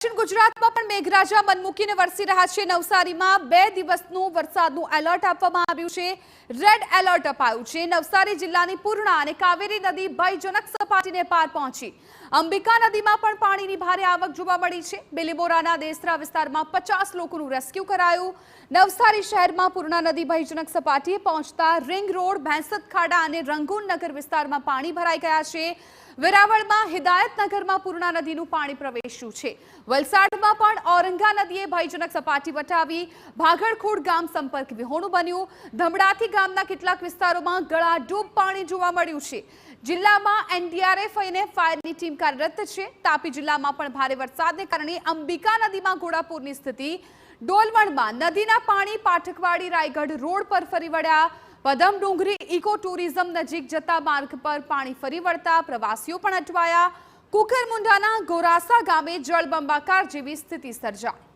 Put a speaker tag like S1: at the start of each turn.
S1: દક્ષિણ ગુજરાતમાં પણ મેઘરાજા મન મૂકીને વરસી રહ્યા છે। નવસારીમાં 2 દિવસનું વરસાદનું એલર્ટ આપવામાં આવ્યું છે। રેડ એલર્ટ અપાયું છે। નવસારી જિલ્લાની પૂર્ણા અને કાવેરી નદી ભયજનક સપાટીને પાર પહોંચી। અંબિકા નદીમાં પણ પાણીની ભારે આવક જોવા મળી છે। બેલીબોરાના દેસરા વિસ્તારમાં 50 લોકોનું રેસ્ક્યુ કરાયું। નવસારી શહેરમાં પૂર્ણા નદી ભયજનક સપાટીએ પહોંચતા રિંગ રોડ, ભેંસત ખાડા અને રંગૂન નગર વિસ્તારમાં પાણી ભરાઈ ગયા છે। વેરાવળમાં હિદાયતનગરમાં પૂર્ણા નદીનું પાણી પ્રવેશ્યું છે। વલસાડમાં પણ ઔરંગા નદીએ ભયજનક સપાટી વટાવી। ભાગળખોડ ગામ સંપર્ક વિહોણું બન્યું। ધમડાથી ગામના કેટલાક વિસ્તારોમાં ગળાડૂબ પાણી જોવા મળ્યું છે। જિલ્લામાં એનડીઆરએફ અને ફાયરની ટીમ કાર્યરત છે। તાપી જિલ્લામાં પણ ભારે વરસાદને કારણે અંબિકા નદીમાં ઘોડાપૂરની સ્થિતિ। ડોલવણમાં નદીના પાણી પાઠકવાડી રાયગઢ રોડ પર ફરી વળ્યા। પદમ ડુંગરી ઇકો ટુરિઝમ નજીક જતા માર્ગ પર પાણી ફરી વળતા પ્રવાસીઓ પણ અટવાયા। કુકરમુંડાના ગોરાસા ગામે જળબંબાકાર જેવી સ્થિતિ સર્જાઈ।